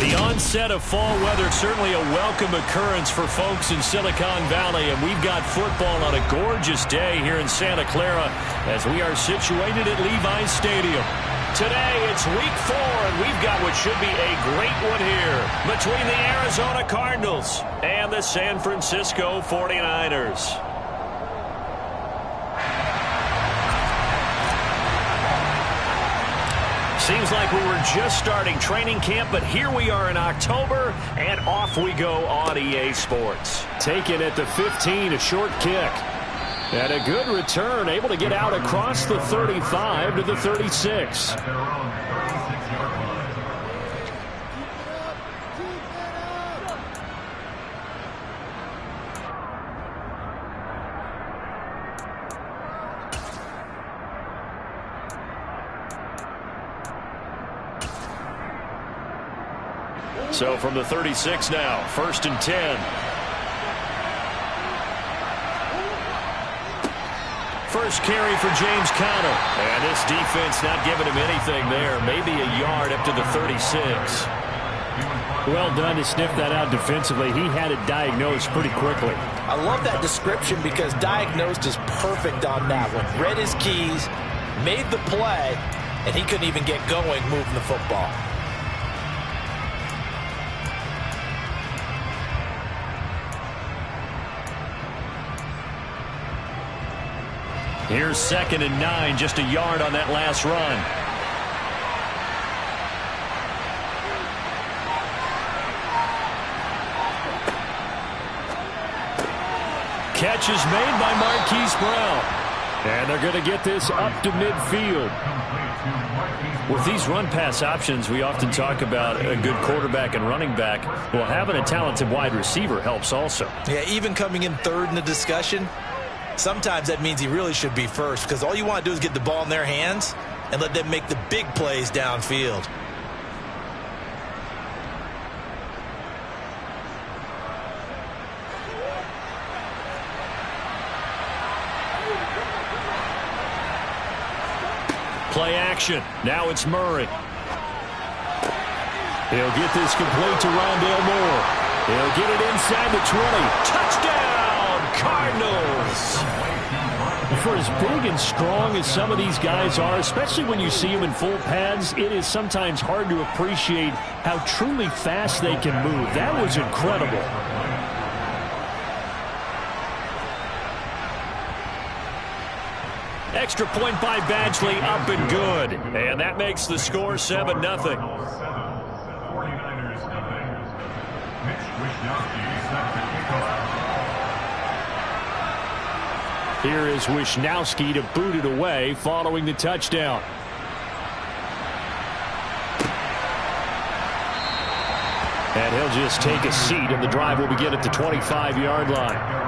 The onset of fall weather, certainly a welcome occurrence for folks in Silicon Valley, and we've got football on a gorgeous day here in Santa Clara as we are situated at Levi's Stadium. Today, it's week 4, and we've got what should be a great one here between the Arizona Cardinals and the San Francisco 49ers. Seems like we were just starting training camp, but here we are in October, and off we go on EA Sports. Taken at the 15, a short kick. And a good return, able to get out across the 35 to the 36. So from the 36 now, 1st and 10. First carry for James Conner. And this defense not giving him anything there. Maybe a yard up to the 36. Well done to sniff that out defensively. He had it diagnosed pretty quickly. I love that description because diagnosed is perfect on that one. Read his keys, made the play, and he couldn't even get going moving the football. Here's 2nd and 9, just a yard on that last run. Catch is made by Marquise Brown. And they're going to get this up to midfield. With these run-pass options, we often talk about a good quarterback and running back. Well, having a talented wide receiver helps also. Yeah, even coming in 3rd in the discussion, sometimes that means he really should be first because all you want to do is get the ball in their hands and let them make the big plays downfield. Play action. Now it's Murray. He'll get this complete to Rondale Moore. He'll get it inside the 20. Touchdown, Cardinals! For as big and strong as some of these guys are, especially when you see them in full pads, it is sometimes hard to appreciate how truly fast they can move. That was incredible. Extra point by Badgley, up and good. And that makes the score 7-0. Here is Wishnowsky to boot it away following the touchdown. And he'll just take a seat, and the drive will begin at the 25-yard line.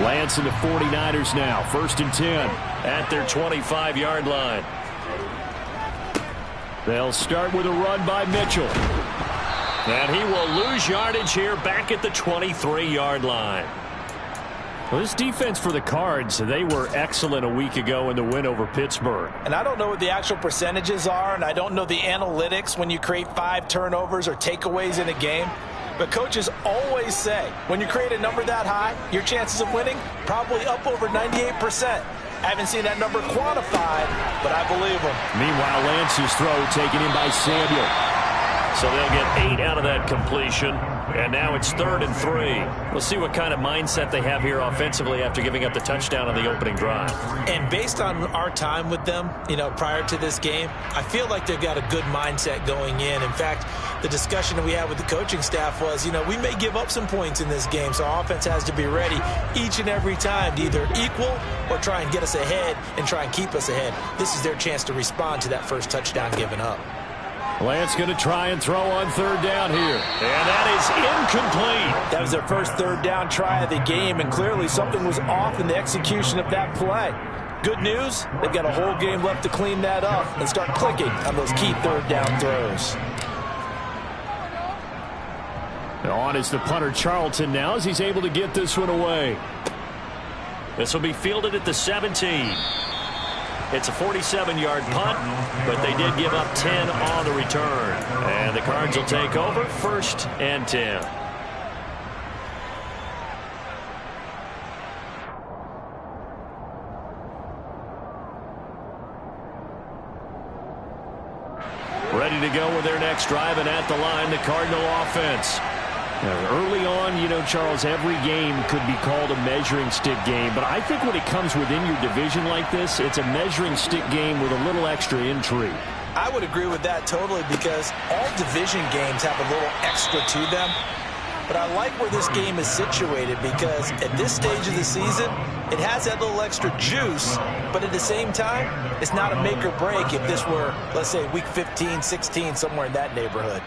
Lance and the 49ers now. 1st and 10 at their 25-yard line. They'll start with a run by Mitchell. And he will lose yardage here back at the 23-yard line. Well, this defense for the Cards, they were excellent a week ago in the win over Pittsburgh. And I don't know what the actual percentages are, and I don't know the analytics when you create 5 turnovers or takeaways in a game. But coaches always say, when you create a number that high, your chances of winning probably up over 98%. I haven't seen that number quantified, but I believe them. Meanwhile, Lance's throw taken in by Samuel. So they'll get 8 out of that completion. And now it's 3rd and 3. We'll see what kind of mindset they have here offensively after giving up the touchdown on the opening drive. And based on our time with them, prior to this game, I feel like they've got a good mindset going in. In fact, the discussion that we had with the coaching staff was, we may give up some points in this game, so our offense has to be ready each and every time to either equal or try and get us ahead and try and keep us ahead. This is their chance to respond to that first touchdown given up. Lance going to try and throw on 3rd down here. And that is incomplete. That was their first 3rd down try of the game, and clearly something was off in the execution of that play. Good news, they've got a whole game left to clean that up and start clicking on those key 3rd down throws. On is the punter Charlton now as he's able to get this one away. This will be fielded at the 17. It's a 47-yard punt, but they did give up 10 on the return. And the Cards will take over, 1st and 10. Ready to go with their next drive, and at the line, the Cardinal offense. Now, early on, you know, Charles, every game could be called a measuring stick game. But I think when it comes within your division like this, it's a measuring stick game with a little extra intrigue. I would agree with that totally because all division games have a little extra to them. But I like where this game is situated because at this stage of the season, it has that little extra juice. But at the same time, it's not a make or break if this were, let's say, week 15, 16, somewhere in that neighborhood.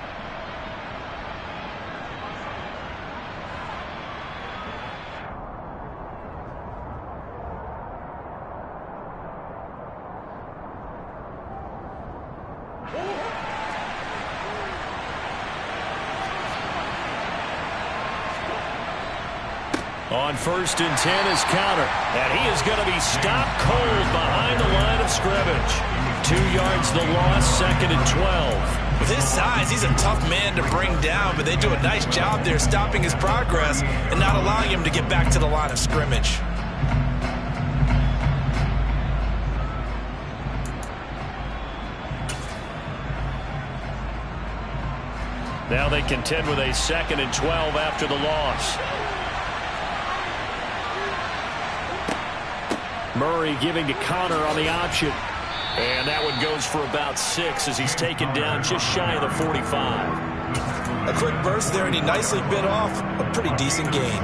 On 1st and 10 is counter. And he is going to be stopped cold behind the line of scrimmage. 2 yards the loss, 2nd and 12. With his size, he's a tough man to bring down, but they do a nice job there stopping his progress and not allowing him to get back to the line of scrimmage. Now they contend with a 2nd and 12 after the loss. Murray giving to Connor on the option. And that one goes for about 6 as he's taken down just shy of the 45. A quick burst there, and he nicely bit off a pretty decent gain.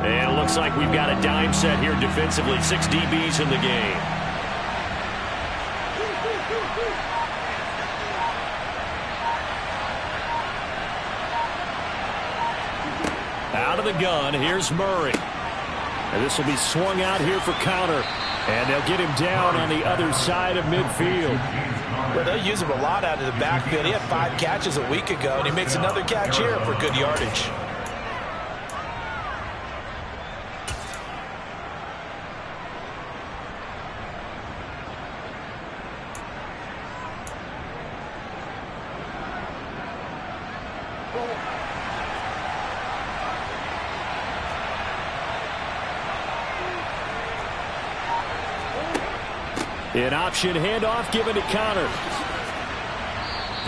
And it looks like we've got a dime set here defensively. 6 DBs in the game. Out of the gun, here's Murray. And this will be swung out here for counter. And they'll get him down on the other side of midfield. Well, they'll use him a lot out of the backfield. He had 5 catches a week ago, and he makes another catch here for good yardage. An option handoff given to Connor.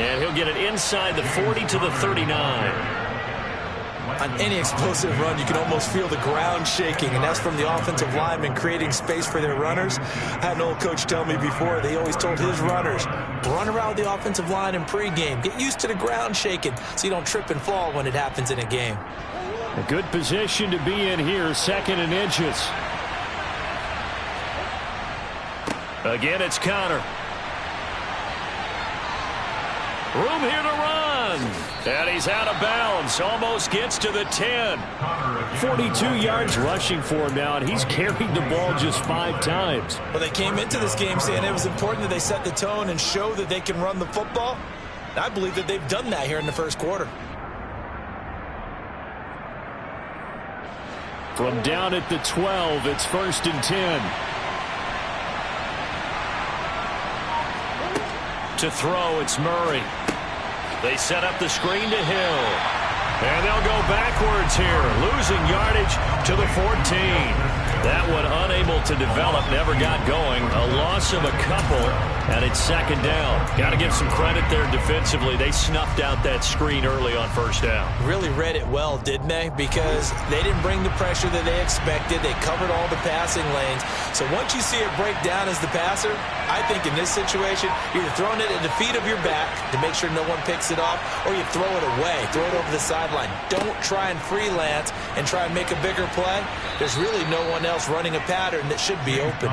And he'll get it inside the 40 to the 39. On any explosive run, you can almost feel the ground shaking, and that's from the offensive linemen creating space for their runners. I had an old coach tell me before, they always told his runners, run around the offensive line in pregame. Get used to the ground shaking so you don't trip and fall when it happens in a game. A good position to be in here, 2nd and inches. Again, it's Connor. Room here to run. And he's out of bounds. Almost gets to the 10. 42 yards rushing for him now, and he's carried the ball just 5 times. Well, they came into this game saying it was important that they set the tone and show that they can run the football. And I believe that they've done that here in the first quarter. From down at the 12, it's 1st and 10. To throw, it's Murray. They set up the screen to Hill. And they'll go backwards here, losing yardage to the 14. That one unable to develop, never got going. A loss of a couple, and it's 2nd down. Got to give some credit there defensively. They snuffed out that screen early on 1st down. Really read it well, didn't they? Because they didn't bring the pressure that they expected. They covered all the passing lanes. So once you see it break down as the passer, I think in this situation, you're either throwing it at the feet of your back to make sure no one picks it off, or you throw it away, throw it over the sideline. Don't try and freelance and try and make a bigger play. There's really no one else running a pattern that should be open.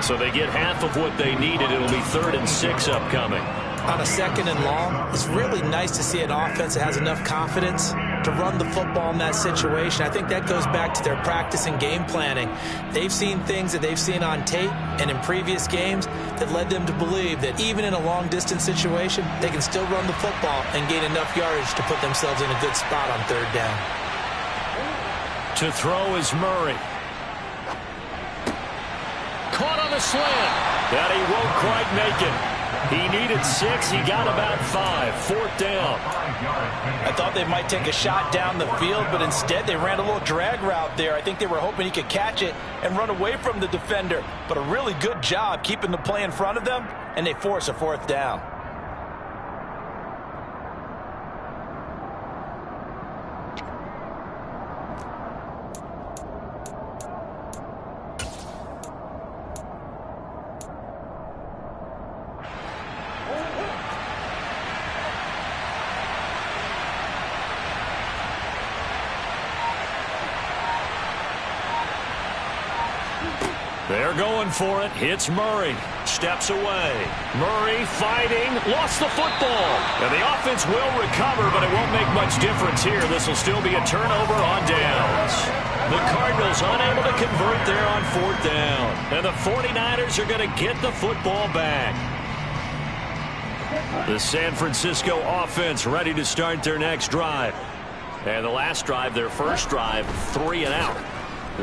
So they get half of what they needed. It'll be 3rd and 6 upcoming. On a 2nd and long, it's really nice to see an offense that has enough confidence to run the football in that situation. I think that goes back to their practice and game planning. They've seen things that they've seen on tape and in previous games that led them to believe that even in a long-distance situation, they can still run the football and gain enough yardage to put themselves in a good spot on third down. To throw is Murray. Caught on the slant. That he won't quite make it. He needed 6. He got about 5. Fourth down. I thought they might take a shot down the field, but instead they ran a little drag route there. I think they were hoping he could catch it and run away from the defender. But a really good job keeping the play in front of them, and they force a fourth down. They're going for it. Hits Murray. Steps away. Murray fighting. Lost the football. And the offense will recover, but it won't make much difference here. This will still be a turnover on downs. The Cardinals unable to convert there on fourth down. And the 49ers are going to get the football back. The San Francisco offense ready to start their next drive. And the last drive, their first drive, 3 and out.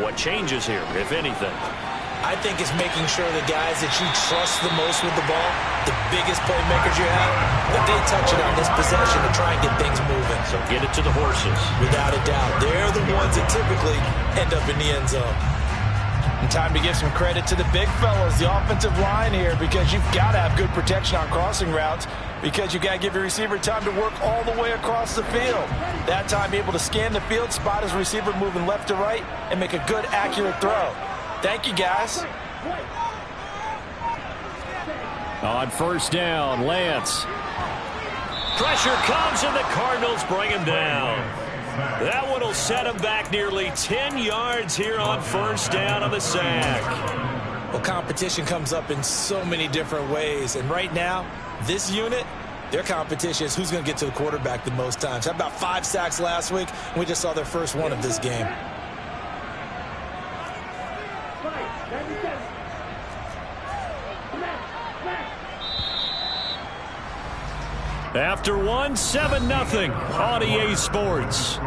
What changes here, if anything? I think it's making sure the guys that you trust the most with the ball, the biggest playmakers you have, that they touch it on this possession to try and get things moving. So get it to the horses. Without a doubt. They're the ones that typically end up in the end zone. And time to give some credit to the big fellas, the offensive line here, because you've got to have good protection on crossing routes, because you've got to give your receiver time to work all the way across the field. That time, be able to scan the field, spot his receiver moving left to right, and make a good, accurate throw. Thank you, guys. On first down, Lance. Pressure comes, and the Cardinals bring him down. That one will set him back nearly 10 yards here on first down on the sack. Well, competition comes up in so many different ways. And right now, this unit, their competition is who's going to get to the quarterback the most times. Had about 5 sacks last week, and we just saw their first one of this game. After one, 7-0 on EA Sports.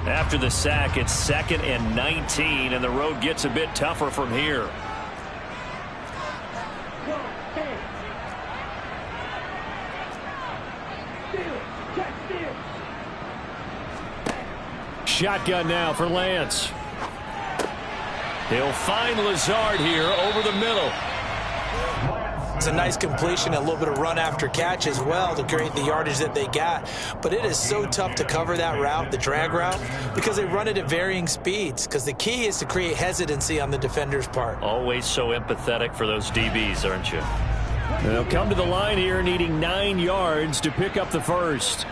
After the sack, it's 2nd and 19, and the road gets a bit tougher from here. Shotgun now for Lance. He'll find Lazard here over the middle. It's a nice completion, a little bit of run after catch as well to create the yardage that they got. But it is so tough to cover that route, the drag route, because they run it at varying speeds. Because the key is to create hesitancy on the defender's part. Always so empathetic for those DBs, aren't you? They'll come to the line here needing 9 yards to pick up the first.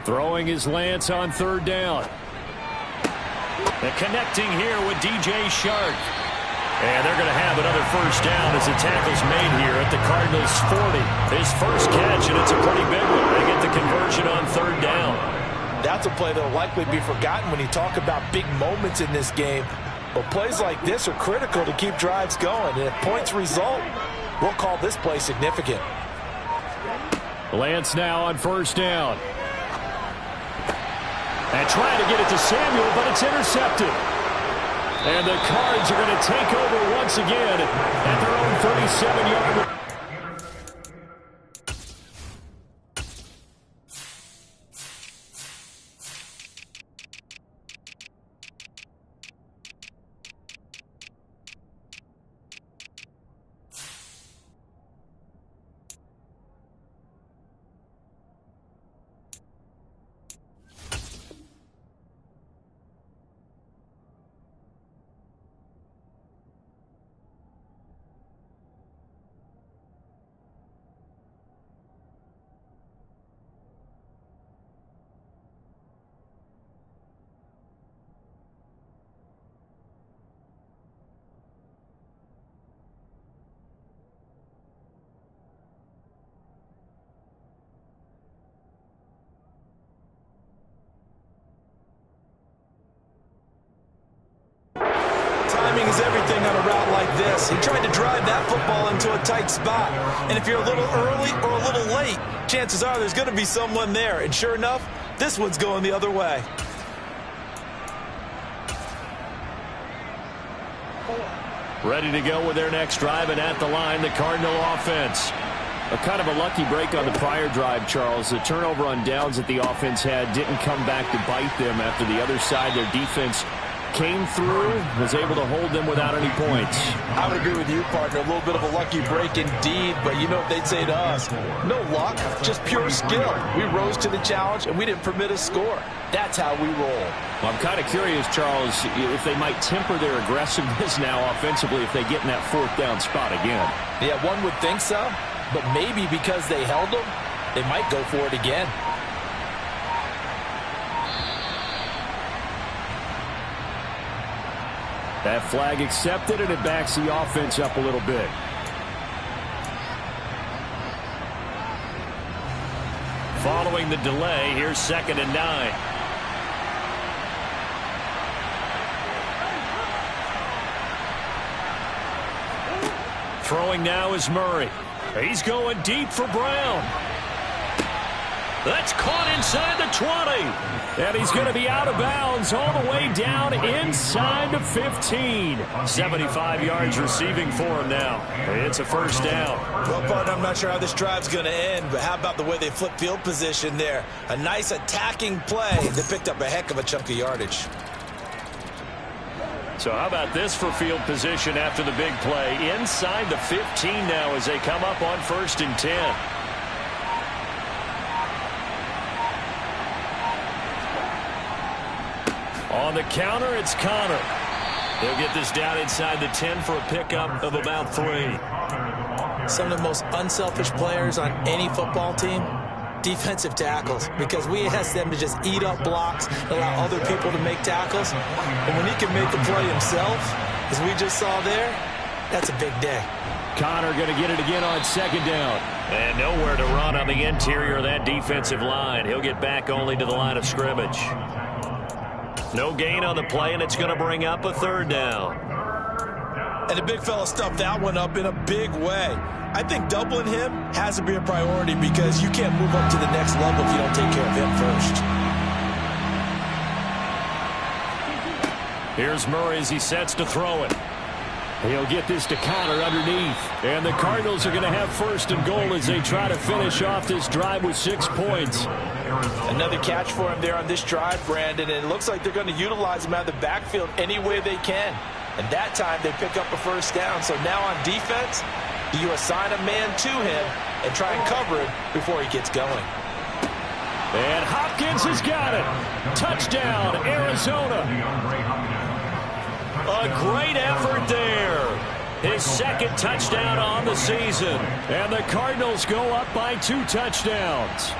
Throwing his Lance on third down. And connecting here with DJ Shark. And they're going to have another first down as the tackle's made here at the Cardinals' 40. His first catch, and it's a pretty big one. They get the conversion on third down. That's a play that will likely be forgotten when you talk about big moments in this game. But plays like this are critical to keep drives going. And if points result, we'll call this play significant. Lance now on first down. And trying to get it to Samuel, but it's intercepted. And the Cards are going to take over once again at their own 37-yard line. Timing is everything on a route like this. He tried to drive that football into a tight spot. And if you're a little early or a little late, chances are there's going to be someone there. And sure enough, this one's going the other way. Ready to go with their next drive, and at the line, the Cardinal offense. A kind of a lucky break on the prior drive, Charles. The turnover on downs that the offense had didn't come back to bite them after the other side. Their defense came through, was able to hold them without any points. I would agree with you, partner. A little bit of a lucky break indeed, but you know what they'd say to us? No luck, just pure skill. We rose to the challenge, and we didn't permit a score. That's how we roll. Well, I'm kind of curious, Charles, if they might temper their aggressiveness now offensively if they get in that fourth down spot again. Yeah, one would think so, but maybe because they held them, they might go for it again. That flag accepted, and it backs the offense up a little bit. Following the delay, here's 2nd and 9. Throwing now is Murray. He's going deep for Brown. That's caught inside the 20. And he's going to be out of bounds all the way down inside the 15. 75 yards receiving for him now. It's a first down. Well, partner, I'm not sure how this drive's going to end, but how about the way they flip field position there? A nice attacking play. They picked up a heck of a chunk of yardage. So how about this for field position after the big play? Inside the 15 now as they come up on 1st and 10. On the counter, it's Connor. They'll get this down inside the 10 for a pickup of about 3. Some of the most unselfish players on any football team, defensive tackles, because we ask them to just eat up blocks, allow other people to make tackles. And when he can make the play himself, as we just saw there, that's a big day. Connor going to get it again on 2nd down. And nowhere to run on the interior of that defensive line. He'll get back only to the line of scrimmage. No gain on the play, and it's going to bring up a 3rd down. And the big fella stuffed that one up in a big way. I think doubling him has to be a priority because you can't move up to the next level if you don't take care of him first. Here's Murray as he sets to throw it. He'll get this to Connor underneath. And the Cardinals are going to have 1st and goal as they try to finish off this drive with 6 points. Another catch for him there on this drive, Brandon, and it looks like they're going to utilize him out of the backfield any way they can. And that time they pick up a 1st down. So now on defense, you assign a man to him and try and cover it before he gets going. And Hopkins has got it. Touchdown, Arizona. A great effort there. His 2nd touchdown on the season. And the Cardinals go up by 2 touchdowns.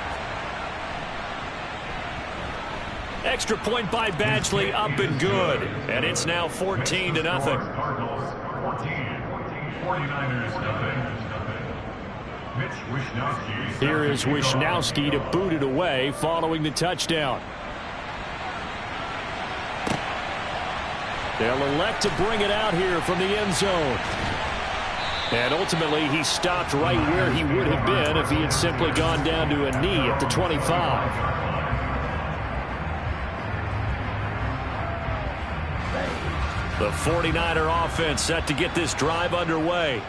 Extra point by Badgley, up and good. And it's now 14-0. Here is Wishnowski to boot it away following the touchdown. They'll elect to bring it out here from the end zone. And ultimately, he stopped right where he would have been if he had simply gone down to a knee at the 25. The 49er offense set to get this drive underway.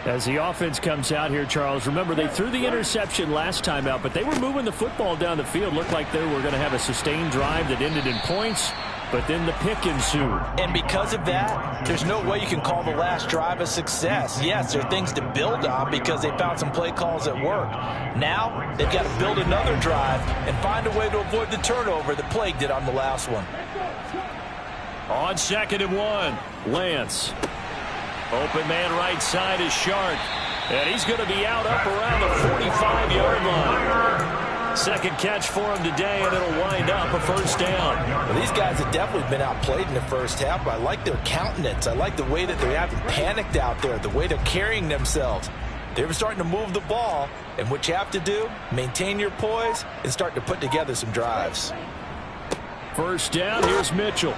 As the offense comes out here, Charles, remember they threw the interception last time out, but they were moving the football down the field. Looked like they were going to have a sustained drive that ended in points, but then the pick ensued. And because of that, there's no way you can call the last drive a success. Yes, there are things to build on because they found some play calls that work. Now, they've got to build another drive and find a way to avoid the turnover that plagued it on the last one. On 2nd and 1, Lance. Open man right side is Shark. And he's going to be out up around the 45-yard line. 2nd catch for him today, and it'll wind up a 1st down. Well, these guys have definitely been outplayed in the first half, but I like their countenance. I like the way that they haven't panicked out there, the way they're carrying themselves. They were starting to move the ball, and what you have to do, maintain your poise and start to put together some drives. 1st down, here's Mitchell.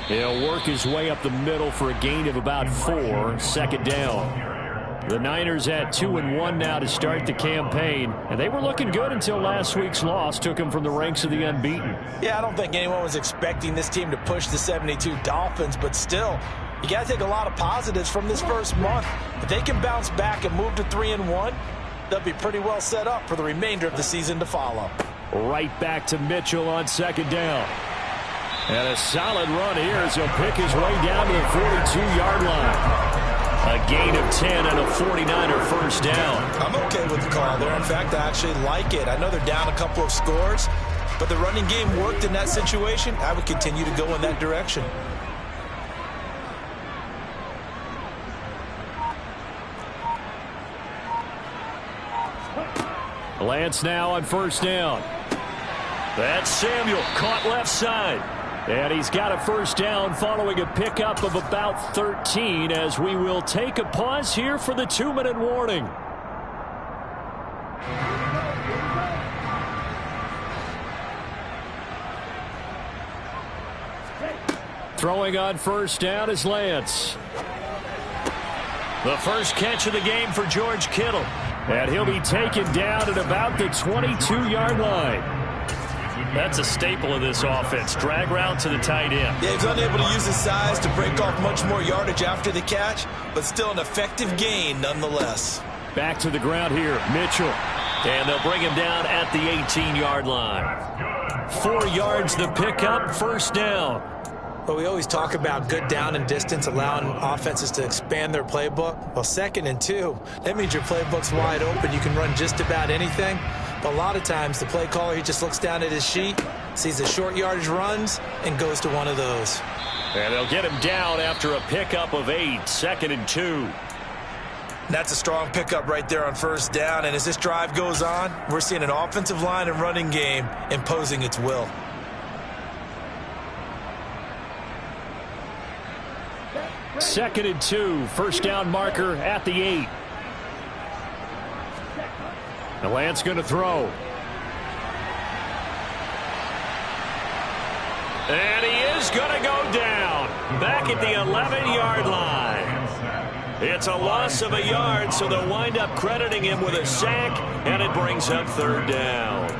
He'll work his way up the middle for a gain of about 4, second down. The Niners at 2-1 now to start the campaign, and they were looking good until last week's loss took them from the ranks of the unbeaten. Yeah, I don't think anyone was expecting this team to push the 72 Dolphins, but still, you got to take a lot of positives from this first month. If they can bounce back and move to 3-1, they'll be pretty well set up for the remainder of the season to follow. Right back to Mitchell on second down. And a solid run here as he'll pick his way down to the 42-yard line. A gain of 10 and a 49er first down. I'm okay with the call there. In fact, I actually like it. I know they're down a couple of scores, but the running game worked in that situation. I would continue to go in that direction. Lance now on first down. That's Samuel, caught left side. And he's got a first down following a pickup of about 13 as we will take a pause here for the 2-minute warning. Throwing on first down is Lance. The first catch of the game for George Kittle. And he'll be taken down at about the 22-yard line. That's a staple of this offense. Drag route to the tight end. Yeah, he's unable to use his size to break off much more yardage after the catch, but still an effective gain nonetheless. Back to the ground here, Mitchell. And they'll bring him down at the 18-yard line. 4 yards the pickup, first down. Well, we always talk about good down and distance, allowing offenses to expand their playbook. Well, 2nd and 2, that means your playbook's wide open. You can run just about anything. But a lot of times, the play caller, he just looks down at his sheet, sees the short yardage runs, and goes to one of those. And they'll get him down after a pickup of 8, 2nd and 2. That's a strong pickup right there on first down. And as this drive goes on, we're seeing an offensive line and running game imposing its will. Second and 2, first down marker at the 8. And Lance going to throw. And he is going to go down. Back at the 11-yard line. It's a loss of a yard, so they'll wind up crediting him with a sack, and it brings up third down.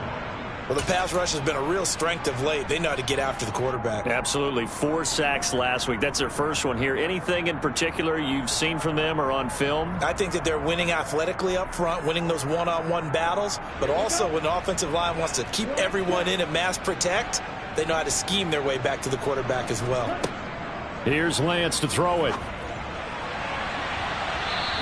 Well, the pass rush has been a real strength of late. They know how to get after the quarterback. Absolutely. 4 sacks last week. That's their first one here. Anything in particular you've seen from them or on film? I think that they're winning athletically up front, winning those one-on-one battles, but also when the offensive line wants to keep everyone in and mass protect, they know how to scheme their way back to the quarterback as well. Here's Lance to throw it.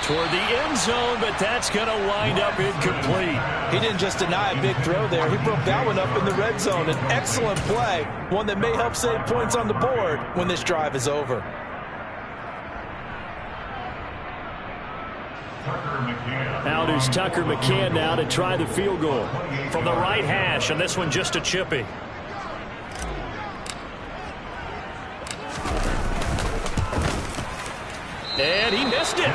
Toward the end zone, but that's going to wind up incomplete. He didn't just deny a big throw there. He broke that one up in the red zone. An excellent play, one that may help save points on the board when this drive is over. Out is Tucker McCann now to try the field goal from the right hash, and this one just a chippy. And he missed it.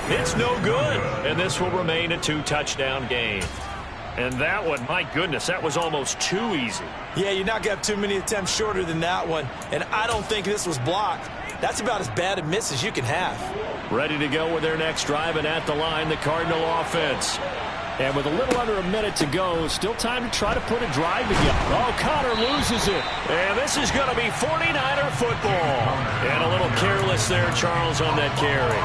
It's no good. And this will remain a 2-touchdown game. And that one, my goodness, that was almost too easy. Yeah, you're not going to have too many attempts shorter than that one. And I don't think this was blocked. That's about as bad a miss as you can have. Ready to go with their next drive, and at the line, the Cardinal offense. And with a little under a minute to go, still time to try to put a drive together. Oh, Connor loses it. And this is going to be 49er football. And a little careless there, Charles, on that carry.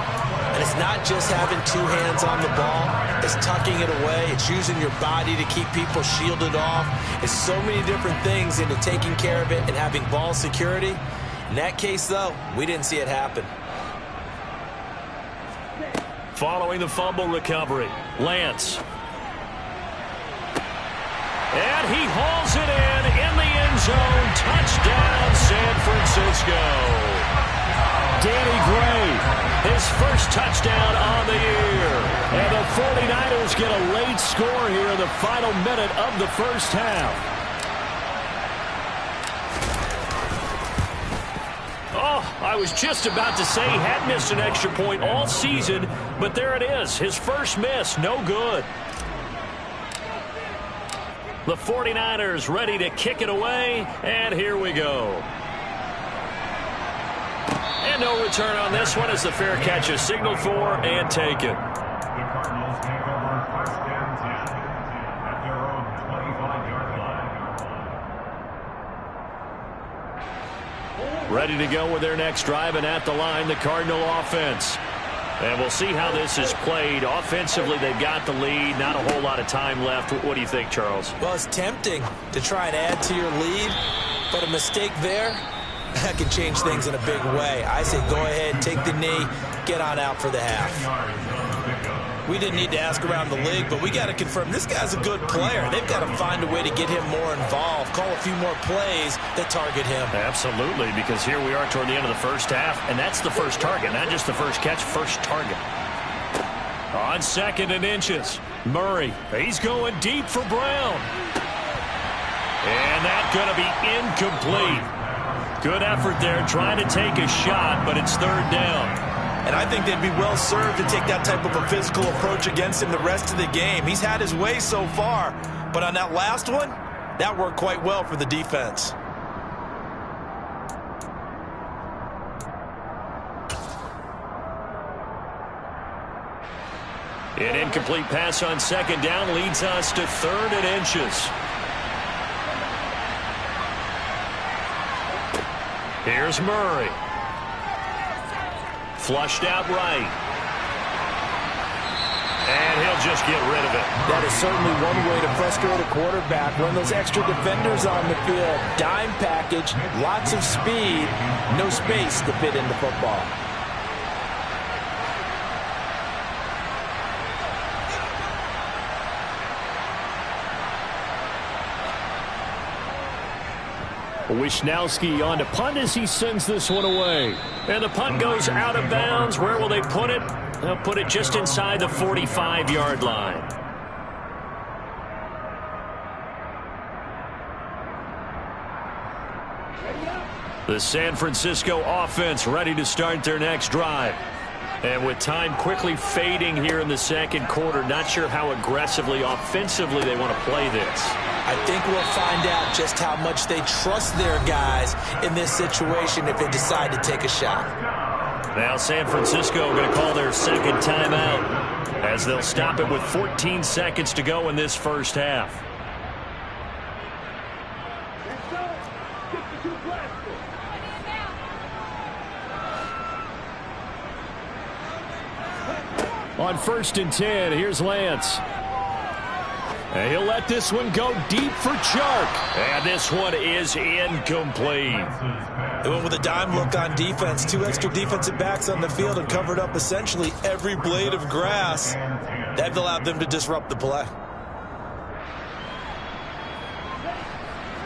And it's not just having 2 hands on the ball. It's tucking it away. It's using your body to keep people shielded off. It's so many different things into taking care of it and having ball security. In that case, though, we didn't see it happen. Following the fumble recovery, Lance. And he hauls it in the end zone. Touchdown, San Francisco. Danny Gray, his first touchdown on the year. And the 49ers get a late score here in the final minute of the first half. Oh, I was just about to say he had missed an extra point all season, but there it is. His first miss, no good. The 49ers ready to kick it away, and here we go. And no return on this one as the fair catch is signaled for and taken. The Cardinals take over first and 10 at their own 25-yard line. Ready to go with their next drive, and at the line, the Cardinal offense. And we'll see how this is played. Offensively, they've got the lead. Not a whole lot of time left. What do you think, Charles? Well, it's tempting to try and add to your lead, but a mistake there, that can change things in a big way. I say go ahead, take the knee, get on out for the half. We didn't need to ask around the league, but we got to confirm this guy's a good player. They've got to find a way to get him more involved, call a few more plays that target him. Absolutely, because here we are toward the end of the first half, and that's the first target, not just the first catch, first target. On 2nd and inches, Murray, he's going deep for Brown. And that's going to be incomplete. Good effort there, trying to take a shot, but it's 3rd down. And I think they'd be well served to take that type of a physical approach against him the rest of the game. He's had his way so far, but on that last one, that worked quite well for the defense. An incomplete pass on 2nd down leads us to 3rd and inches. Here's Murray. Flushed out right. And he'll just get rid of it. That is certainly one way to frustrate a quarterback. Run those extra defenders on the field. Dime package, lots of speed, no space to fit into football. Wisnowski on to punt as he sends this one away. And the punt goes out of bounds. Where will they put it? They'll put it just inside the 45-yard line. The San Francisco offense ready to start their next drive. And with time quickly fading here in the 2nd quarter, not sure how aggressively, offensively they want to play this. I think we'll find out just how much they trust their guys in this situation if they decide to take a shot. Now San Francisco going to call their 2nd timeout as they'll stop it with 14 seconds to go in this first half. On 1st and 10, here's Lance. And he'll let this one go deep for Chark. And this one is incomplete. They went with a dime look on defense. 2 extra defensive backs on the field and covered up essentially every blade of grass. That allowed them to disrupt the play.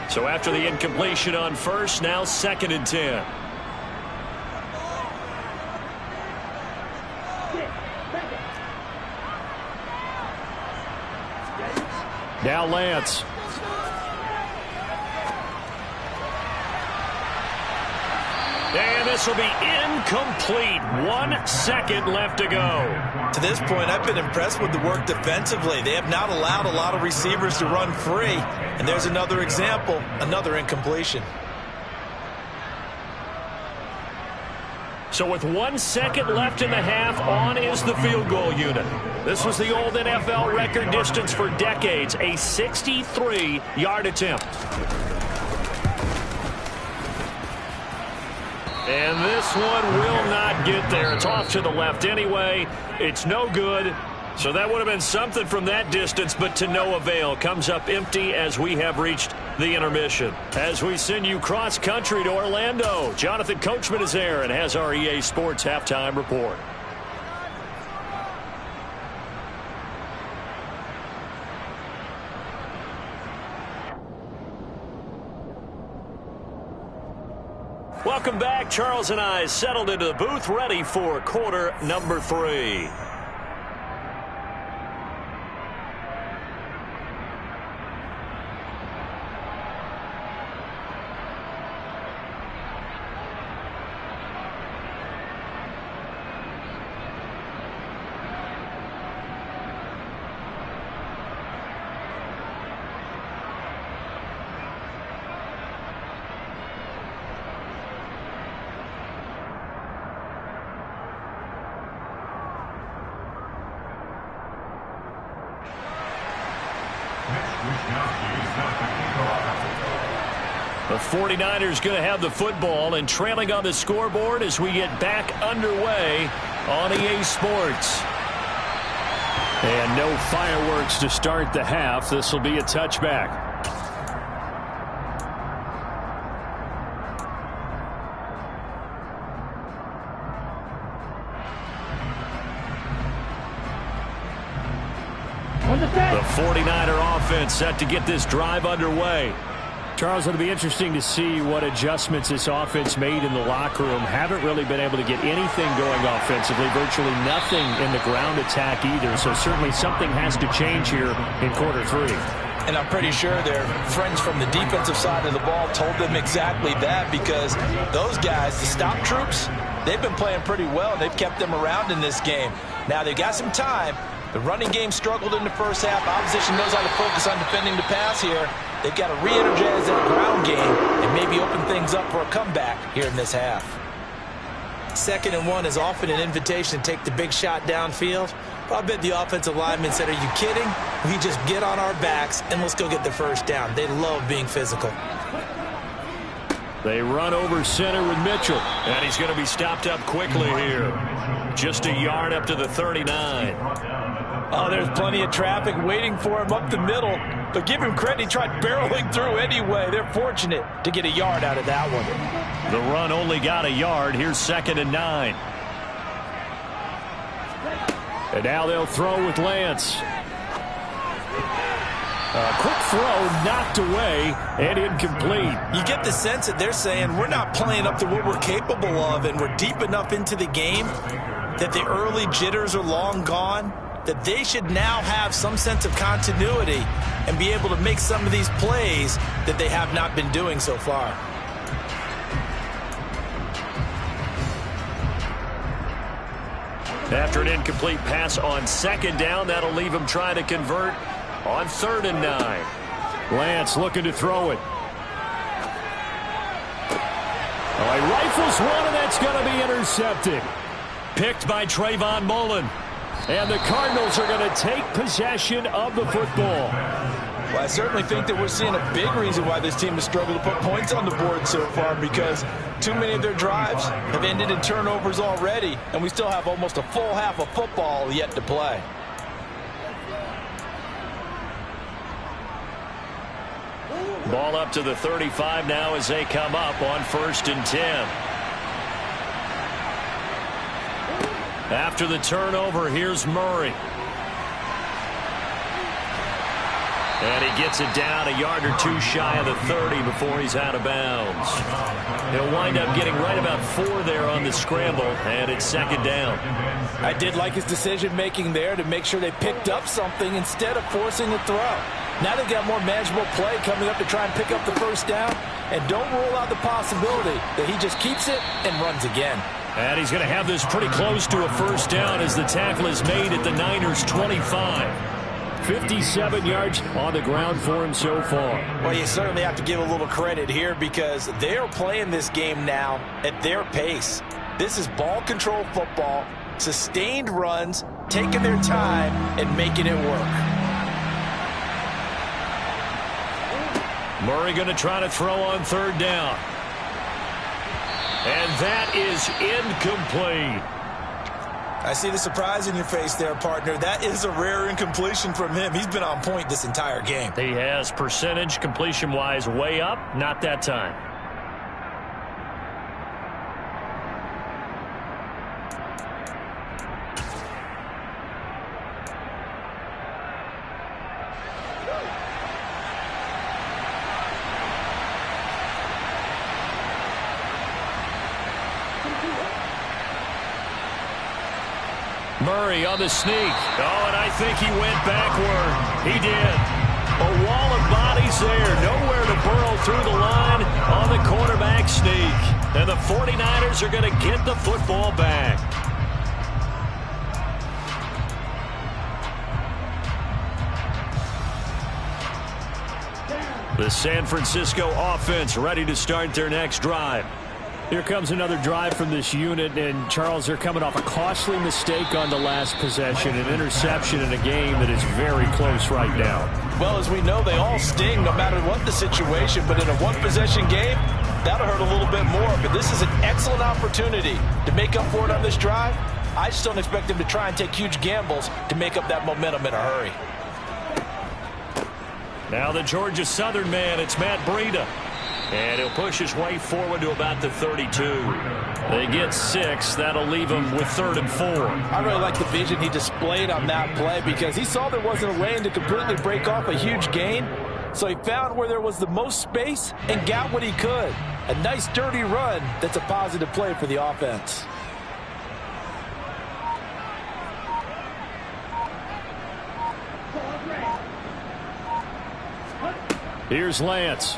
So after the incompletion on 1st, now 2nd and 10. Now Lance. And this will be incomplete. 1 second left to go. To this point, I've been impressed with the work defensively. They have not allowed a lot of receivers to run free. And there's another example, another incompletion. So with 1 second left in the half, on is the field goal unit. This was the old NFL record distance for decades, a 63-yard attempt. And this one will not get there. It's off to the left anyway. It's no good. So that would have been something from that distance, but to no avail. Comes up empty as we have reached the intermission. As we send you cross-country to Orlando, Jonathan Coachman is there and has our EA Sports halftime report. Welcome back. Charles and I settled into the booth, ready for quarter number 3. The 49ers going to have the football and trailing on the scoreboard as we get back underway on EA Sports. And no fireworks to start the half. This will be a touchback. The 49er offense set to get this drive underway. Charles, it'll be interesting to see what adjustments this offense made in the locker room. Haven't really been able to get anything going offensively. Virtually nothing in the ground attack either. So certainly something has to change here in quarter three. And I'm pretty sure their friends from the defensive side of the ball told them exactly that, because those guys, the stop troops, they've been playing pretty well. They've kept them around in this game. Now they've got some time. The running game struggled in the first half. Opposition knows how to focus on defending the pass here. They've got to re-energize that ground game and maybe open things up for a comeback here in this half. 2nd and 1 is often an invitation to take the big shot downfield. But I bet the offensive linemen said, are you kidding? We just get on our backs and let's go get the first down. They love being physical. They run over center with Mitchell. And he's going to be stopped up quickly here. Just a yard up to the 39. Oh, there's plenty of traffic waiting for him up the middle. But give him credit, he tried barreling through anyway. They're fortunate to get a yard out of that one. The run only got a yard. Here's 2nd and 9. And now they'll throw with Lance. A quick throw knocked away and incomplete. You get the sense that they're saying we're not playing up to what we're capable of, and we're deep enough into the game that the early jitters are long gone, that they should now have some sense of continuity and be able to make some of these plays that they have not been doing so far. After an incomplete pass on 2nd down, that'll leave him trying to convert on 3rd and 9. Lance looking to throw it. Oh, he rifles one, and that's going to be intercepted. Picked by Trayvon Mullen. And the Cardinals are going to take possession of the football. Well, I certainly think that we're seeing a big reason why this team has struggled to put points on the board so far, because too many of their drives have ended in turnovers already, and we still have almost a full half of football yet to play. Ball up to the 35 now as they come up on 1st and 10. After the turnover, here's Murray. And he gets it down a yard or two shy of the 30 before he's out of bounds. He'll wind up getting right about 4 there on the scramble, and it's 2nd down. I did like his decision-making there to make sure they picked up something instead of forcing a throw. Now they've got more manageable play coming up to try and pick up the first down, and don't rule out the possibility that he just keeps it and runs again. And he's going to have this pretty close to a first down as the tackle is made at the Niners' 25. 57 yards on the ground for him so far. Well, you certainly have to give a little credit here because they are playing this game now at their pace. This is ball control football, sustained runs, taking their time and making it work. Murray going to try to throw on 3rd down. And that is incomplete. I see the surprise in your face there, partner. That is a rare incompletion from him. He's been on point this entire game. He has percentage completion-wise way up. Not that time. Murray on the sneak. Oh, and I think he went backward. He did. A wall of bodies there. Nowhere to burrow through the line on the quarterback sneak. And the 49ers are going to get the football back. The San Francisco offense ready to start their next drive. Here comes another drive from this unit, and Charles, they're coming off a costly mistake on the last possession, an interception in a game that is very close right now. Well, as we know, they all sting no matter what the situation, but in a one-possession game, that'll hurt a little bit more. But this is an excellent opportunity to make up for it on this drive. I just don't expect them to try and take huge gambles to make up that momentum in a hurry. Now the Georgia Southern man, it's Matt Breida. And he'll push his way forward to about the 32. They get 6. That'll leave him with 3rd and 4. I really like the vision he displayed on that play because he saw there wasn't a lane to completely break off a huge gain. So he found where there was the most space and got what he could. A nice dirty run that's a positive play for the offense. Here's Lance.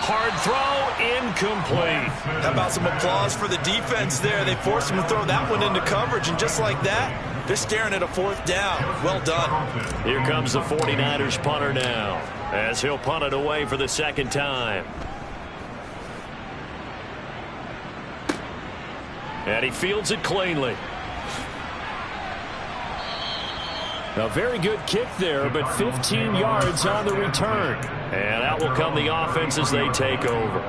Hard throw, incomplete. How about some applause for the defense there? They forced him to throw that one into coverage, and just like that, they're staring at a 4th down. Well done. Here comes the 49ers punter now, as he'll punt it away for the 2nd time. And he fields it cleanly. A very good kick there, but 15 yards on the return. And out will come the offense as they take over.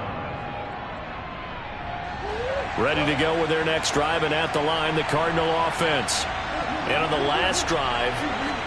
Ready to go with their next drive, and at the line, the Cardinal offense. And on the last drive,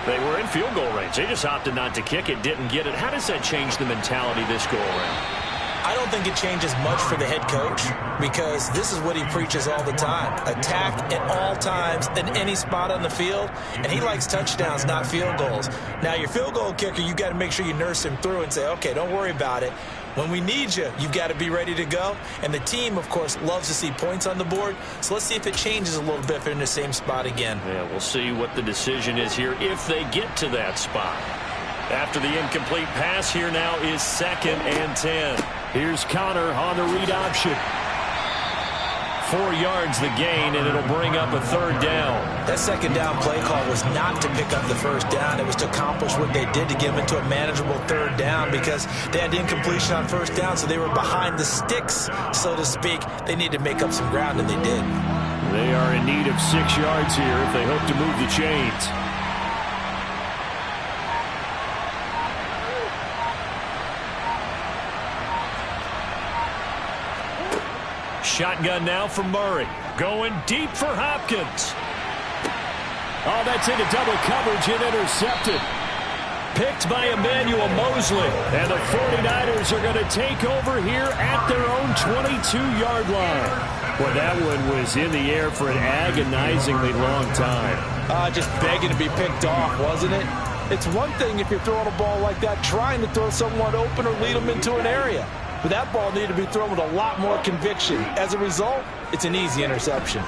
they were in field goal range. They just opted not to kick it, didn't get it. How does that change the mentality this go around? I don't think it changes much for the head coach because this is what he preaches all the time. Attack at all times in any spot on the field, and he likes touchdowns, not field goals. Now, your field goal kicker, you got to make sure you nurse him through and say, okay, don't worry about it. When we need you, you've got to be ready to go. And the team, of course, loves to see points on the board. So let's see if it changes a little bit if they're in the same spot again. Yeah, we'll see what the decision is here if they get to that spot. After the incomplete pass, here now is 2nd and 10. Here's Connor on the read option. 4 yards the gain, and it'll bring up a 3rd down. That 2nd down play call was not to pick up the 1st down. It was to accomplish what they did to get them into a manageable 3rd down because they had incompletion on 1st down, so they were behind the sticks, so to speak. They needed to make up some ground, and they did. They are in need of 6 yards here if they hope to move the chains. Shotgun now for Murray. Going deep for Hopkins. Oh, that's into double coverage and intercepted. Picked by Emmanuel Mosley. And the 49ers are going to take over here at their own 22-yard line. Well, that one was in the air for an agonizingly long time. Just begging to be picked off, wasn't it? It's one thing if you're throwing a ball like that, trying to throw someone open or lead them into an area. But that ball needed to be thrown with a lot more conviction. As a result, it's an easy interception.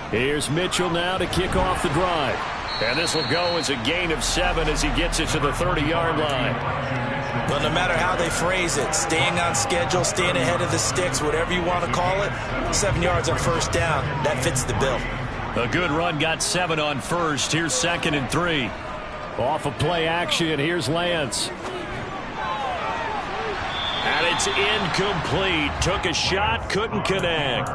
Here's Mitchell now to kick off the drive. And this will go as a gain of 7 as he gets it to the 30-yard line. Well, no matter how they phrase it, staying on schedule, staying ahead of the sticks, whatever you want to call it, 7 yards on 1st down, that fits the bill. A good run, got 7 on 1st. Here's 2nd and 3. Off of play action, here's Lance. And it's incomplete. Took a shot, couldn't connect.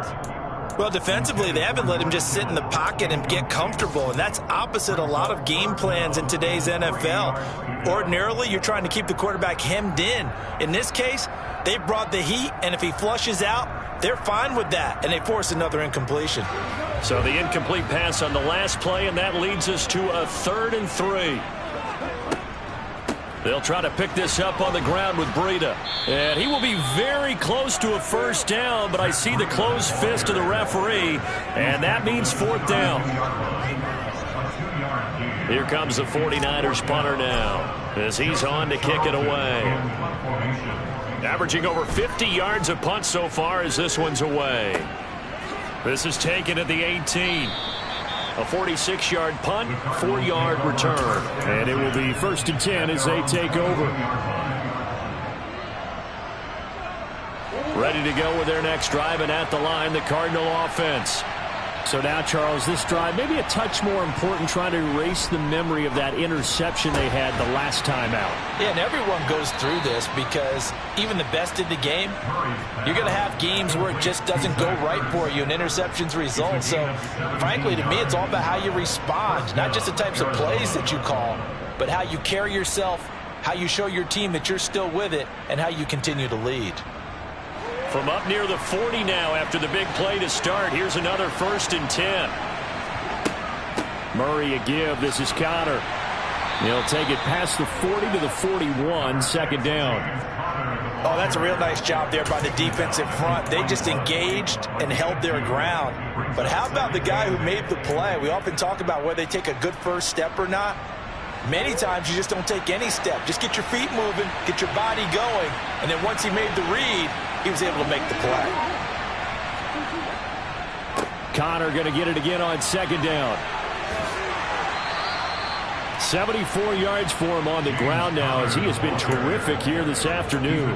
Well, defensively, they haven't let him just sit in the pocket and get comfortable, and that's opposite a lot of game plans in today's NFL. Ordinarily, you're trying to keep the quarterback hemmed in. In this case, they brought the heat, and if he flushes out, they're fine with that, and they force another incompletion. So the incomplete pass on the last play, and that leads us to a 3rd and 3. They'll try to pick this up on the ground with Breida. And he will be very close to a 1st down, but I see the closed fist of the referee, and that means 4th down. Here comes the 49ers punter now, as he's on to kick it away. Averaging over 50 yards a punt so far as this one's away. This is taken at the 18. A 46-yard punt, 4-yard return. And it will be 1st and 10 as they take over. Ready to go with their next drive, and at the line, the Cardinal offense. So now, Charles, this drive maybe a touch more important, trying to erase the memory of that interception they had the last time out. Yeah, and everyone goes through this because even the best in the game, you're going to have games where it just doesn't go right for you and interceptions result. So, frankly, to me, it's all about how you respond, not just the types of plays that you call, but how you carry yourself, how you show your team that you're still with it, and how you continue to lead. From up near the 40 now after the big play to start. Here's another 1st and 10. Murray a give. This is Connor. He'll take it past the 40 to the 41. 2nd down. Oh, that's a real nice job there by the defensive front. They just engaged and held their ground. But how about the guy who made the play? We often talk about whether they take a good first step or not. Many times you just don't take any step. Just get your feet moving, get your body going, and then once he made the read, he was able to make the play. Connor going to get it again on 2nd down. 74 yards for him on the ground now as he has been terrific here this afternoon.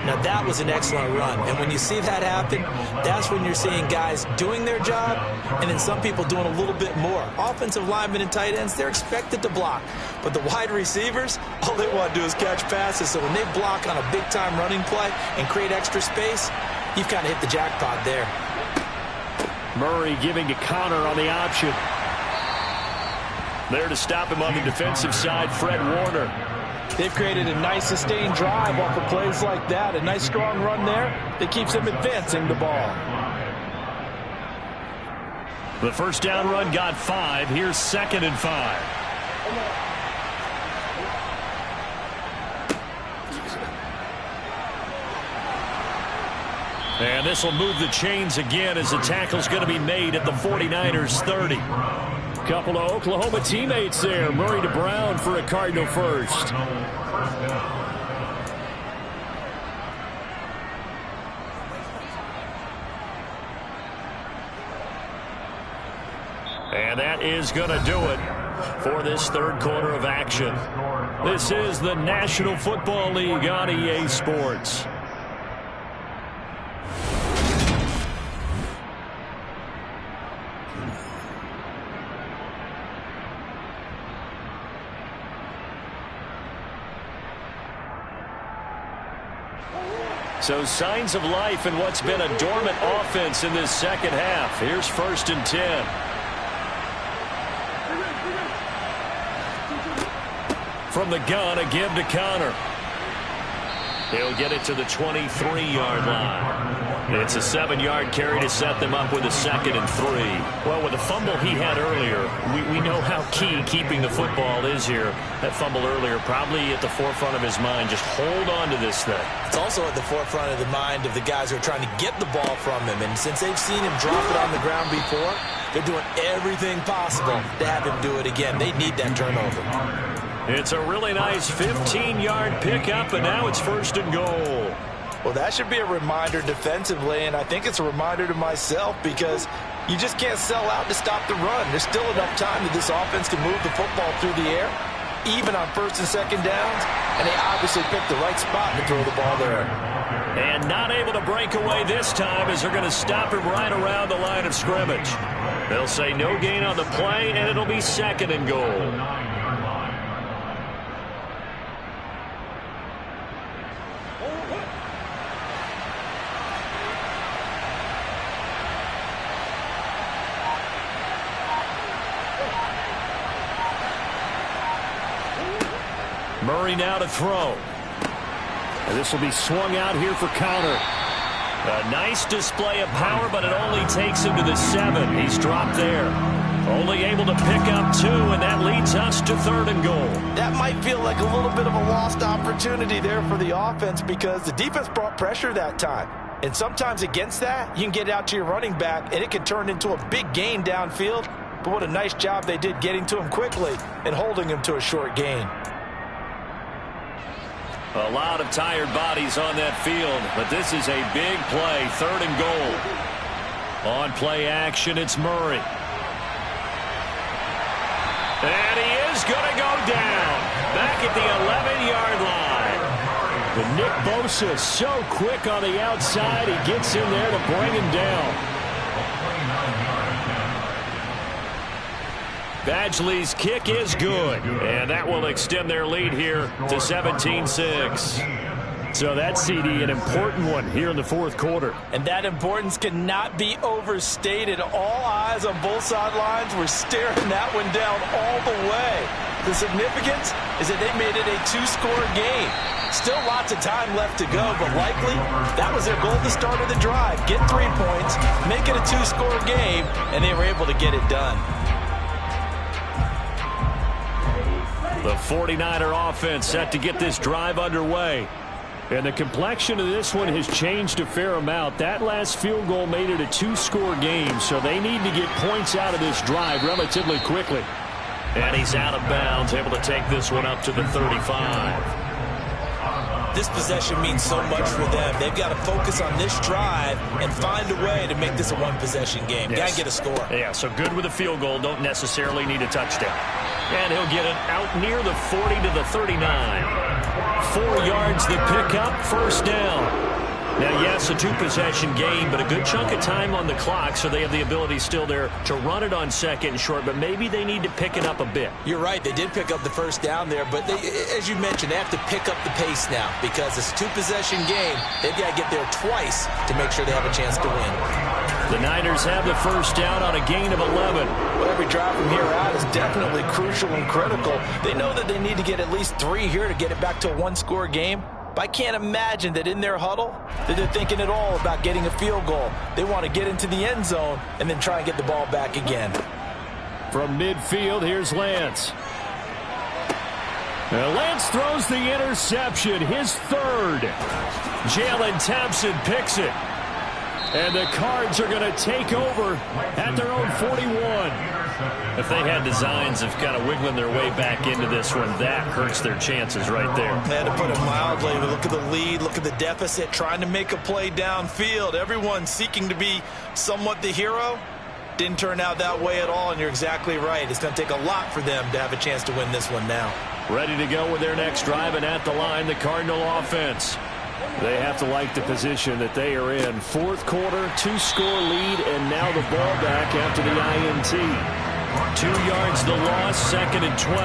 Now that was an excellent run, and when you see that happen, that's when you're seeing guys doing their job and then some people doing a little bit more. Offensive linemen and tight ends, they're expected to block, but the wide receivers, all they want to do is catch passes. So when they block on a big-time running play and create extra space, you've kind of hit the jackpot there. Murray giving to Connor on the option. There to stop him on the defensive side, Fred Warner. They've created a nice sustained drive off of plays like that. A nice strong run there that keeps them advancing the ball. The 1st down run got 5. Here's 2nd and 5. And this will move the chains again as the tackle's going to be made at the 49ers 30. Couple of Oklahoma teammates there. Murray to Brown for a Cardinal first. And that is going to do it for this 3rd quarter of action. This is the National Football League on EA Sports. So signs of life in what's been a dormant offense in this 2nd half. Here's 1st and 10. From the gun, a give to Connor. He'll get it to the 23-yard line. It's a 7-yard carry to set them up with a 2nd and 3. Well, with the fumble he had earlier, we know how key keeping the football is here. That fumble earlier probably at the forefront of his mind. Just hold on to this thing. It's also at the forefront of the mind of the guys who are trying to get the ball from him. And since they've seen him drop it on the ground before, they're doing everything possible to have him do it again. They need that turnover. It's a really nice 15-yard pickup, and now it's 1st and goal. Well, that should be a reminder defensively, and I think it's a reminder to myself because you just can't sell out to stop the run. There's still enough time that this offense can move the football through the air, even on 1st and 2nd downs, and they obviously picked the right spot to throw the ball there. And not able to break away this time as they're going to stop him right around the line of scrimmage. They'll say no gain on the play, and it'll be 2nd and goal. Murray now to throw. And this will be swung out here for Connor. A nice display of power, but it only takes him to the 7. He's dropped there. Only able to pick up 2, and that leads us to 3rd and goal. That might feel like a little bit of a lost opportunity there for the offense because the defense brought pressure that time. And sometimes against that, you can get out to your running back, and it can turn into a big gain downfield. But what a nice job they did getting to him quickly and holding him to a short gain. A lot of tired bodies on that field, but this is a big play, 3rd and goal. On play action, it's Murray. And he is going to go down, back at the 11-yard line. But Nick Bosa so quick on the outside, he gets in there to bring him down. Badgley's kick is good, and that will extend their lead here to 17-6. So that CD, an important one here in the fourth quarter. And that importance cannot be overstated. All eyes on both sidelines were staring that one down all the way. The significance is that they made it a two-score game. Still lots of time left to go, but likely that was their goal at the start of the drive. Get 3 points, make it a two-score game, and they were able to get it done. The 49er offense set to get this drive underway. And the complexion of this one has changed a fair amount. That last field goal made it a two-score game, so they need to get points out of this drive relatively quickly. And he's out of bounds, able to take this one up to the 35. This possession means so much for them. They've got to focus on this drive and find a way to make this a one-possession game. Yes. Got to get a score. Yeah, so good with a field goal. Don't necessarily need a touchdown. And he'll get it out near the 40 to the 39. 4 yards the pickup, first down. Now, yes, a two-possession game, but a good chunk of time on the clock, so they have the ability still there to run it on second and short, but maybe they need to pick it up a bit. You're right. They did pick up the first down there, but they, as you mentioned, they have to pick up the pace now because it's a two-possession game. They've got to get there twice to make sure they have a chance to win. The Niners have the first down on a gain of 11. Well, every drive from here out is definitely crucial and critical. They know that they need to get at least 3 here to get it back to a one-score game. But I can't imagine that in their huddle that they're thinking at all about getting a field goal. They want to get into the end zone and then try and get the ball back again. From midfield, here's Lance. Now Lance throws the interception, his third. Jalen Thompson picks it. And the Cards are going to take over at their own 41. If they had designs of kind of wiggling their way back into this one, that hurts their chances right there. They had to put it mildly. Look at the lead, look at the deficit, trying to make a play downfield. Everyone seeking to be somewhat the hero. Didn't turn out that way at all, and you're exactly right. It's going to take a lot for them to have a chance to win this one now. Ready to go with their next drive, and at the line, the Cardinal offense. They have to like the position that they are in. Fourth quarter, two-score lead, and now the ball back after the INT. 2 yards the loss, second and 12.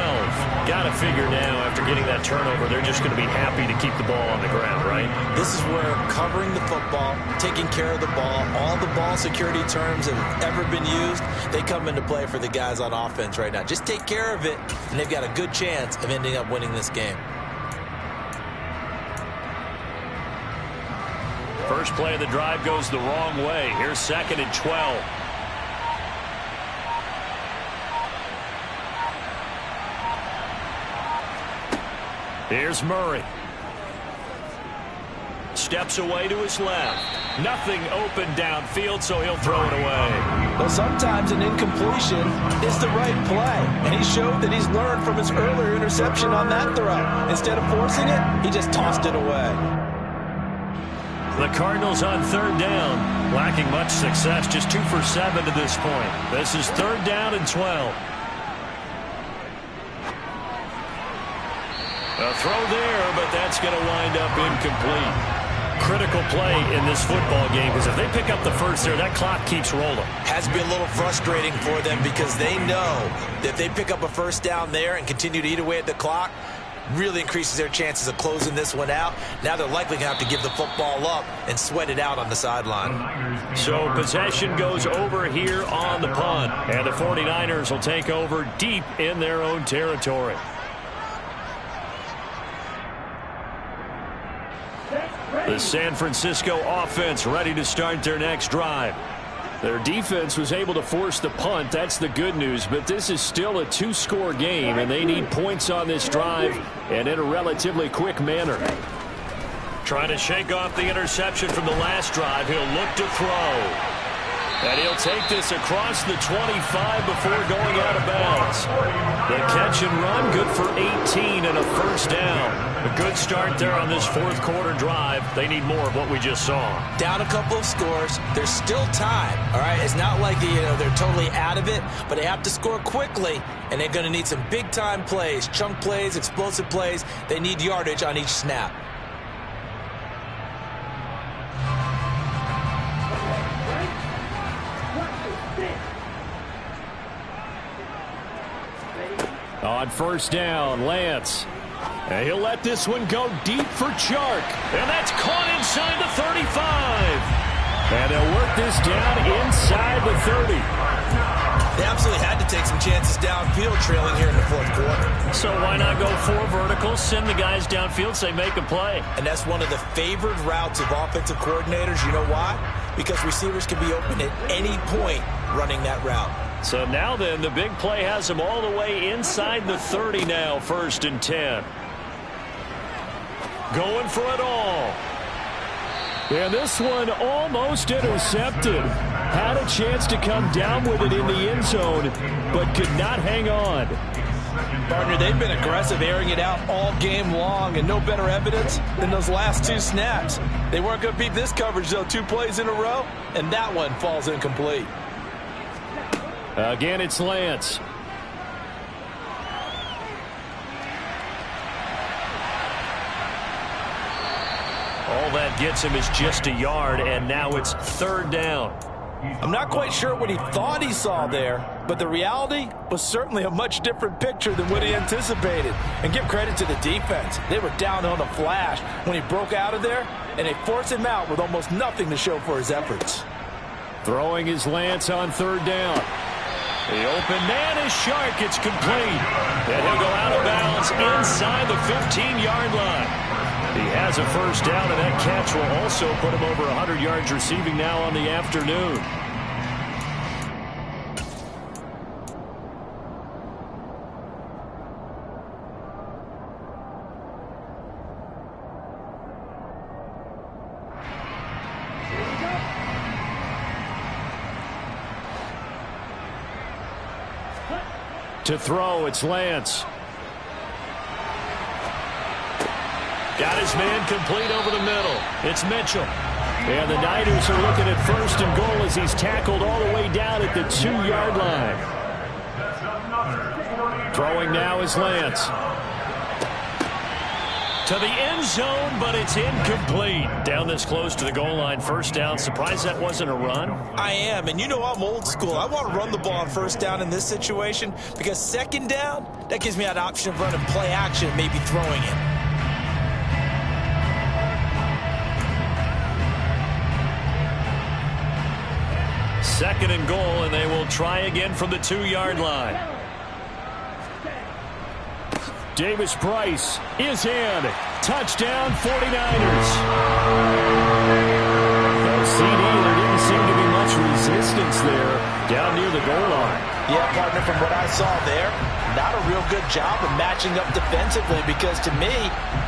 Got to figure now after getting that turnover, they're just going to be happy to keep the ball on the ground, right? This is where covering the football, taking care of the ball, all the ball security terms that have ever been used, they come into play for the guys on offense right now. Just take care of it, and they've got a good chance of ending up winning this game. First play of the drive goes the wrong way. Here's second and 12. Here's Murray. Steps away to his left. Nothing open downfield, so he'll throw it away. Well, sometimes an incompletion is the right play, and he showed that he's learned from his earlier interception on that throw. Instead of forcing it, he just tossed it away. The Cardinals on third down, lacking much success, just 2 for 7 to this point. This is third down and 12. A throw there, but that's going to wind up incomplete. Critical play in this football game, because if they pick up the first there, that clock keeps rolling. Has to be a little frustrating for them because they know that if they pick up a first down there and continue to eat away at the clock, really increases their chances of closing this one out. Now they're likely going to have to give the football up and sweat it out on the sideline. So possession goes over here on the punt, and the 49ers will take over deep in their own territory. The San Francisco offense ready to start their next drive. Their defense was able to force the punt. That's the good news, but this is still a two-score game, and they need points on this drive and in a relatively quick manner. Trying to shake off the interception from the last drive. He'll look to throw. And he'll take this across the 25 before going out of bounds. The catch and run, good for 18 and a first down. A good start there on this fourth quarter drive. They need more of what we just saw. Down a couple of scores. There's still time, all right? It's not like they're totally out of it, but they have to score quickly, and they're going to need some big-time plays, chunk plays, explosive plays. They need yardage on each snap. On first down, Lance. And he'll let this one go deep for Chark. And that's caught inside the 35. And they'll work this down inside the 30. They absolutely had to take some chances downfield trailing here in the fourth quarter. So why not go 4 verticals, send the guys downfield, say make a play. And that's one of the favored routes of offensive coordinators. You know why? Because receivers can be open at any point running that route. So now then, the big play has them all the way inside the 30 now, 1st and 10. Going for it all. And this one almost intercepted. Had a chance to come down with it in the end zone, but could not hang on. Partner, they've been aggressive, airing it out all game long, and no better evidence than those last 2 snaps. They weren't going to beat this coverage, though, 2 plays in a row, and that one falls incomplete. Again, it's Lance. All that gets him is just a yard, and now it's 3rd down. I'm not quite sure what he thought he saw there, but the reality was certainly a much different picture than what he anticipated. And give credit to the defense. They were down on a flash when he broke out of there, and they forced him out with almost nothing to show for his efforts. Throwing his Lance on 3rd down. The open man is Chark. It's complete. And he'll go out of bounds inside the 15-yard line. He has a first down, and that catch will also put him over 100 yards receiving now on the afternoon. To throw, it's Lance. Got his man complete over the middle. It's Mitchell. And the Niners are looking at 1st and goal as he's tackled all the way down at the 2-yard line. Throwing now is Lance. To the end zone, but it's incomplete. Down this close to the goal line, 1st down. Surprised that wasn't a run? I am, and you know I'm old school. I want to run the ball on 1st down in this situation because 2nd down, that gives me that option of running play action, maybe throwing it. Second and goal, and they will try again from the 2-yard line. Davis Price is in. Touchdown, 49ers. CD, there didn't seem to be much resistance there down near the goal line. Yeah, partner, from what I saw there, not a real good job of matching up defensively because to me,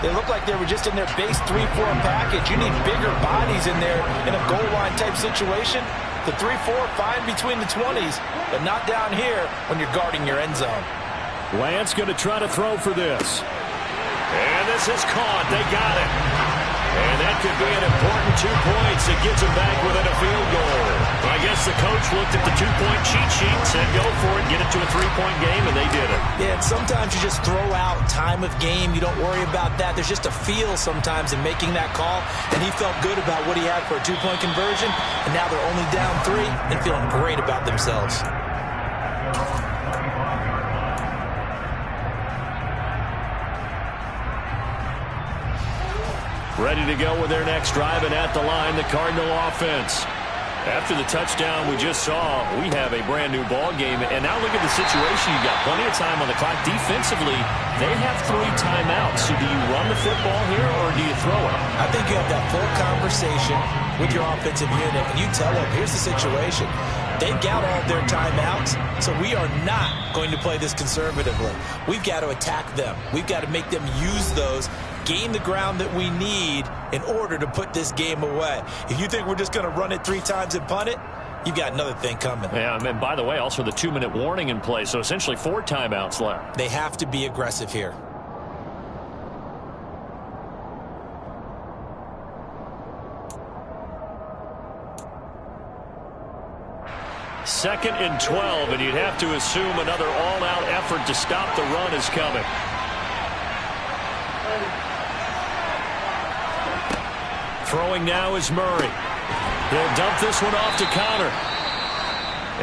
they look like they were just in their base 3-4 package. You need bigger bodies in there in a goal line type situation. The 3-4, fine between the 20s, but not down here when you're guarding your end zone. Lance going to try to throw for this. And this is caught. They got it. And that could be an important 2 points. It gets them back within a field goal. I guess the coach looked at the 2-point cheat sheet and said, go for it, get it to a 3-point game, and they did it. Yeah, and sometimes you just throw out time of game. You don't worry about that. There's just a feel sometimes in making that call, and he felt good about what he had for a 2-point conversion, and now they're only down 3 and feeling great about themselves. Ready to go with their next drive, and at the line, the Cardinal offense. After the touchdown we just saw, we have a brand-new ball game. And now look at the situation. You've got plenty of time on the clock. Defensively, they have 3 timeouts. So do you run the football here, or do you throw it? I think you have that full conversation with your offensive unit, and you tell them, here's the situation. They've got all their timeouts, so we are not going to play this conservatively. We've got to attack them. We've got to make them use those, gain the ground that we need in order to put this game away. If you think we're just going to run it 3 times and punt it, you've got another thing coming. Yeah, and by the way, also the 2-minute warning in play, so essentially 4 timeouts left. They have to be aggressive here. Second and 12, and you'd have to assume another all-out effort to stop the run is coming. Throwing now is Murray. He'll dump this one off to Connor.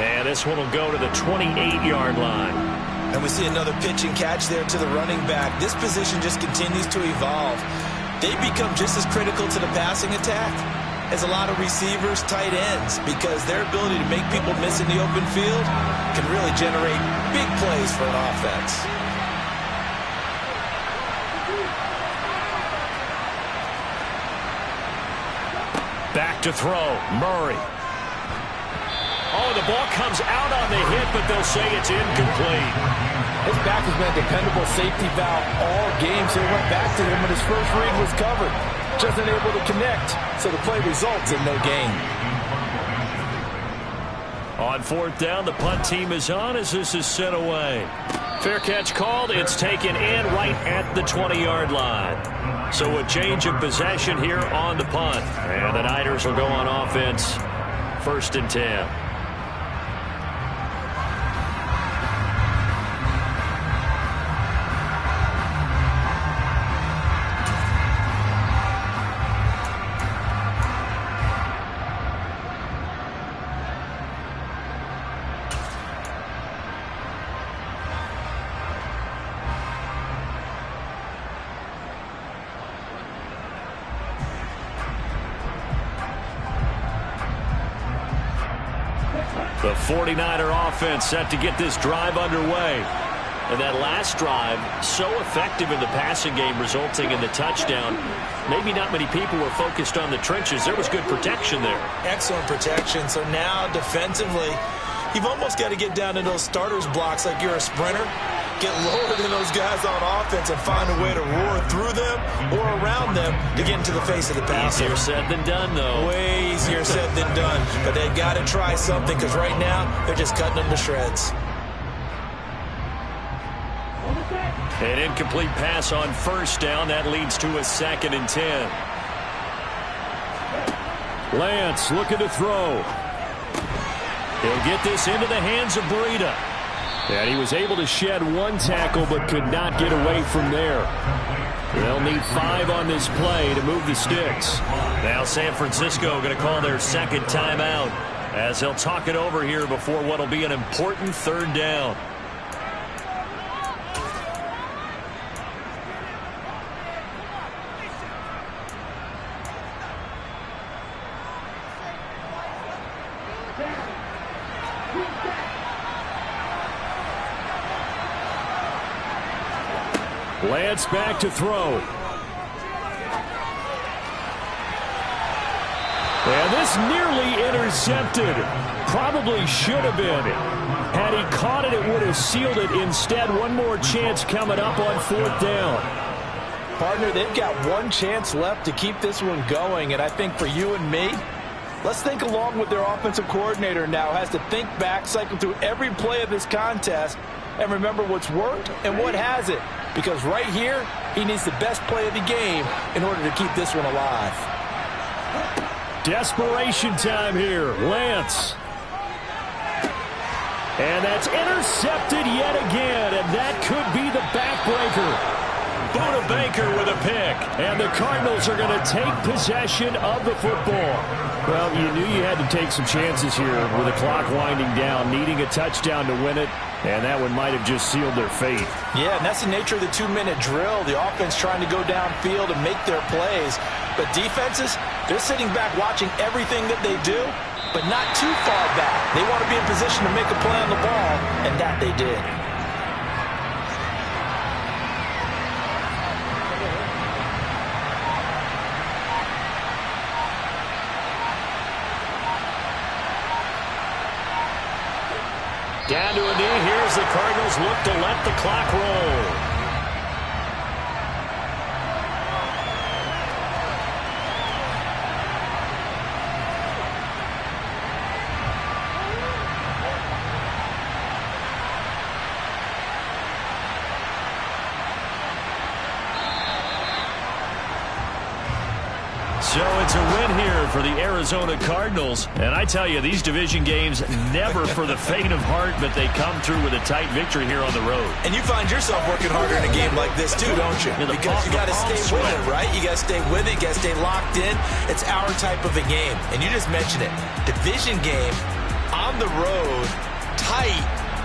And this one will go to the 28-yard line. And we see another pitch and catch there to the running back. This position just continues to evolve. They become just as critical to the passing attack as a lot of receivers, tight ends, because their ability to make people miss in the open field can really generate big plays for an offense. Back to throw, Murray. Oh, the ball comes out on the hit, but they'll say it's incomplete. His back has been a dependable safety valve all game, so he went back to him when his first read was covered. Just unable to connect, so the play results in no gain. On fourth down, the punt team is on as this is sent away. Fair catch called. It's taken in right at the 20-yard line. So a change of possession here on the punt. And the Niners will go on offense. 1st and 10. The 49er offense set to get this drive underway. And that last drive, so effective in the passing game, resulting in the touchdown. Maybe not many people were focused on the trenches. There was good protection there. Excellent protection. So now defensively, you've almost got to get down to those starters blocks like you're a sprinter. Get lower than those guys on offense and find a way to roar through them or around them to get into the face of the passer. Easier said than done, though. Way easier said than done. But they've got to try something because right now they're just cutting them to shreds. An incomplete pass on 1st down. That leads to a 2nd and 10. Lance looking to throw. He'll get this into the hands of Breida. And he was able to shed one tackle but could not get away from there. They'll need 5 on this play to move the sticks. Now San Francisco going to call their 2nd timeout as they'll talk it over here before what will be an important 3rd down. Lance back to throw. And this nearly intercepted. Probably should have been. Had he caught it, it would have sealed it. Instead, one more chance coming up on 4th down. Partner, they've got one chance left to keep this one going. And I think for you and me, let's think along with their offensive coordinator now. Has to think back, cycle through every play of this contest, and remember what's worked and what hasn't. Because right here, he needs the best play of the game in order to keep this one alive. Desperation time here. Lance. And that's intercepted yet again, and that could be the backbreaker. Buda Baker with a pick. And the Cardinals are going to take possession of the football. Well, you knew you had to take some chances here with the clock winding down, needing a touchdown to win it. And that one might have just sealed their fate. Yeah, and that's the nature of the 2-minute drill. The offense trying to go downfield and make their plays. But defenses, they're sitting back watching everything that they do, but not too far back. They want to be in position to make a play on the ball, and that they did. Down to a knee. Here's the Cardinals look to let the clock roll. So it's a win here for the Arizona Cardinals. And I tell you, these division games never for the faint of heart, but they come through with a tight victory here on the road. And you find yourself working harder in a game like this too, don't you? Because you got to stay with it, right? You got to stay with it. You got to stay locked in. It's our type of a game. And you just mentioned it. Division game on the road, tight.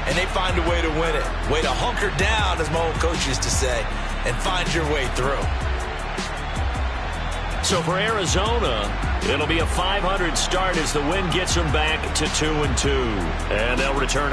and they find a way to win it. Way to hunker down, as my old coach used to say, and find your way through. So for Arizona, it'll be a 500 start as the win gets them back to 2-2. And they'll return